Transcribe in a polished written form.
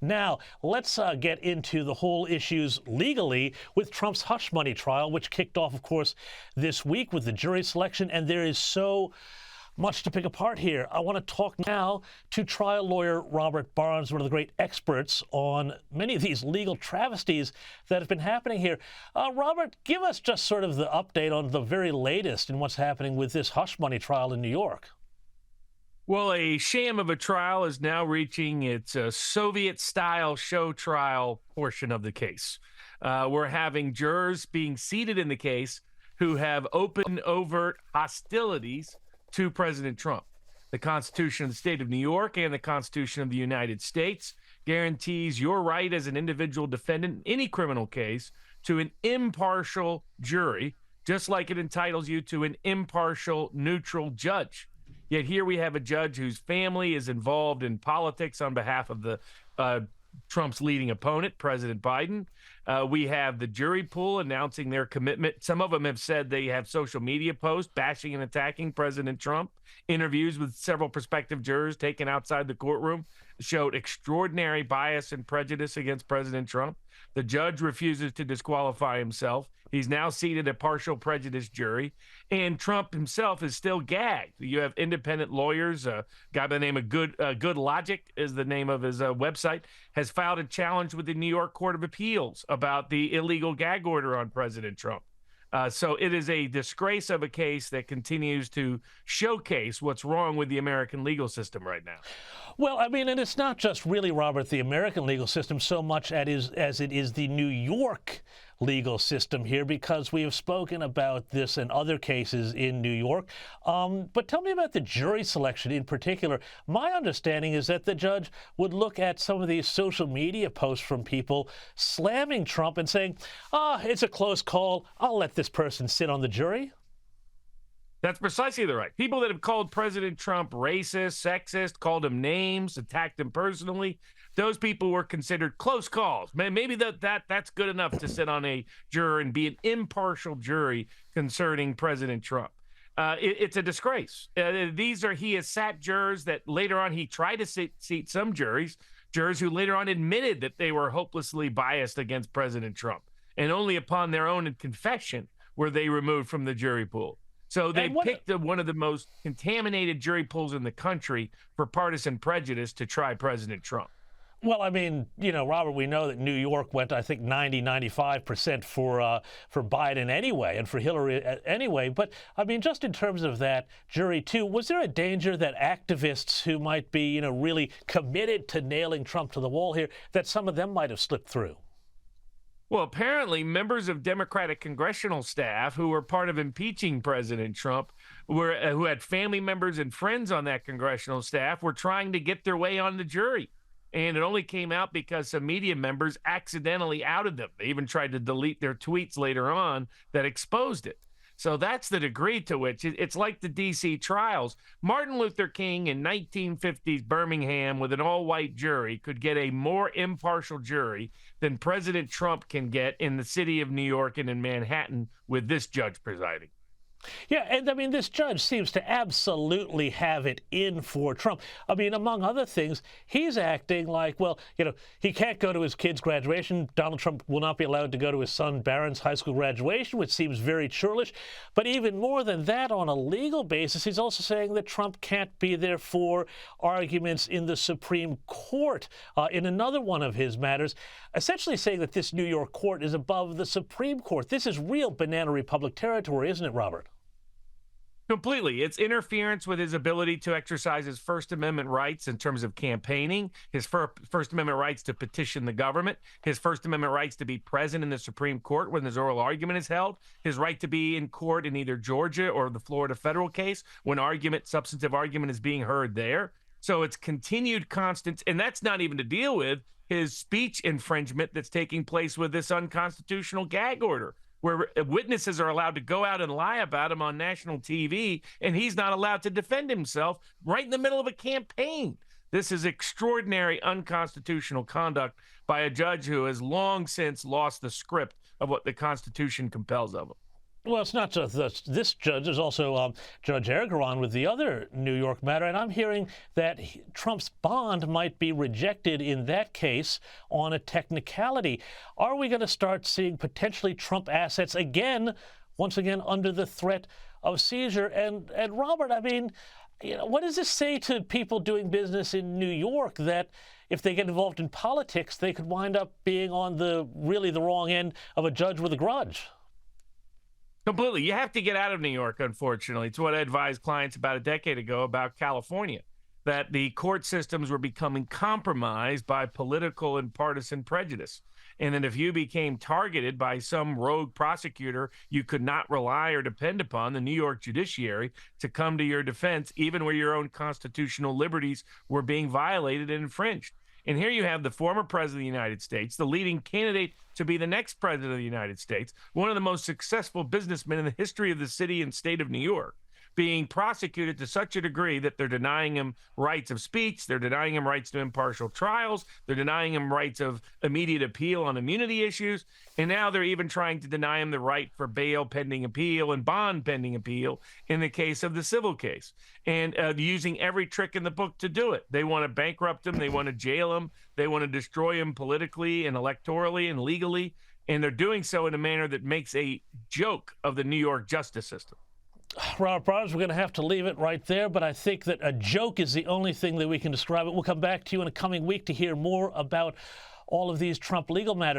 Now, let's get into the whole issues legally with Trump's hush money trial, which kicked off, of course, this week with the jury selection. And there is so much to pick apart here. I want to talk now to trial lawyer Robert Barnes, one of the great experts on many of these legal travesties that have been happening here. Robert, give us just sort of the update on the very latest in what's happening with this hush money trial in New York. Well, a sham of a trial is now reaching its Soviet-style show trial portion of the case. We're having jurors being seated in the case who have open, overt hostilities to President Trump. The Constitution of the State of New York and the Constitution of the United States guarantees your right as an individual defendant in any criminal case to an impartial jury, just like it entitles you to an impartial, neutral judge. Yet here we have a judge whose family is involved in politics on behalf of the Trump's leading opponent, President Biden. We have the jury pool announcing their commitment. Some of them have said they have social media posts bashing and attacking President Trump. Interviews with several prospective jurors taken outside the courtroom showed extraordinary bias and prejudice against President Trump. The judge refuses to disqualify himself. He's now seated a partial prejudice jury, and Trump himself is still gagged. You have independent lawyers. A guy by the name of Good Logic is the name of his website, has filed a challenge with the New York Court of Appeals about the illegal gag order on President Trump. So it is a disgrace of a case that continues to showcase what's wrong with the American legal system right now. Well, I mean, and it's not just really, Robert, the American legal system so much as it is the New York legal system here, because we have spoken about this in other cases in New York. But tell me about the jury selection in particular. My understanding is that the judge would look at some of these social media posts from people slamming Trump and saying, it's a close call. I'll let this person sit on the jury. That's precisely the right. People that have called President Trump racist, sexist, called him names, attacked him personally, those people were considered close calls. Maybe that's good enough to sit on a juror and be an impartial jury concerning President Trump. It's a disgrace. He has sat jurors that later on he tried to seat some jurors who later on admitted that they were hopelessly biased against President Trump. And only upon their own confession were they removed from the jury pool. So they picked one of the most contaminated jury pools in the country for partisan prejudice to try President Trump. Well, I mean, Robert, we know that New York went, I think, 95% for Biden anyway, and for Hillary anyway. But, I mean, just in terms of that jury, too, was there a danger that activists who might be, really committed to nailing Trump to the wall here, that some of them might have slipped through? Well, apparently members of Democratic congressional staff who were part of impeaching President Trump, who had family members and friends on that congressional staff, were trying to get their way on the jury. And it only came out because some media members accidentally outed them. They even tried to delete their tweets later on that exposed it. So that's the degree to which it's like the D.C. trials. Martin Luther King in 1950s Birmingham with an all-white jury could get a more impartial jury than President Trump can get in the city of New York and in Manhattan with this judge presiding. Yeah, and I mean, this judge seems to absolutely have it in for Trump. I mean, among other things, he's acting like, well, he can't go to his kid's graduation. Donald Trump will not be allowed to go to his son Barron's high school graduation, which seems very churlish. But even more than that, on a legal basis, he's also saying that Trump can't be there for arguments in the Supreme Court in another one of his matters, essentially saying that this New York court is above the Supreme Court. This is real banana republic territory, isn't it, Robert? Completely. It's interference with his ability to exercise his First Amendment rights in terms of campaigning, his First Amendment rights to petition the government, his First Amendment rights to be present in the Supreme Court when his oral argument is held, his right to be in court in either Georgia or the Florida federal case when substantive argument is being heard there. So it's continued constant, and that's not even to deal with his speech infringement that's taking place with this unconstitutional gag order, where witnesses are allowed to go out and lie about him on national TV, and he's not allowed to defend himself right in the middle of a campaign. This is extraordinary unconstitutional conduct by a judge who has long since lost the script of what the Constitution compels of him. Well, it's not just this judge. There's also Judge Ergeron with the other New York matter. And I'm hearing that Trump's bond might be rejected in that case on a technicality. Are we going to start seeing potentially Trump assets again, once again, under the threat of seizure? And Robert, I mean, what does this say to people doing business in New York that if they get involved in politics, they could wind up being on the wrong end of a judge with a grudge? Completely. You have to get out of New York, unfortunately. It's what I advised clients about a decade ago about California, that the court systems were becoming compromised by political and partisan prejudice. And that if you became targeted by some rogue prosecutor, you could not rely or depend upon the New York judiciary to come to your defense, even where your own constitutional liberties were being violated and infringed. And here you have the former president of the United States, the leading candidate to be the next president of the United States, one of the most successful businessmen in the history of the city and state of New York, being prosecuted to such a degree that they're denying him rights of speech, they're denying him rights to impartial trials, they're denying him rights of immediate appeal on immunity issues, and now they're even trying to deny him the right for bail pending appeal and bond pending appeal in the case of the civil case, and using every trick in the book to do it. They want to bankrupt him, they want to jail him, they want to destroy him politically and electorally and legally, and they're doing so in a manner that makes a joke of the New York justice system. Robert Bryars, we're going to have to leave it right there, but I think that a joke is the only thing that we can describe it. We'll come back to you in a coming week to hear more about all of these Trump legal matters.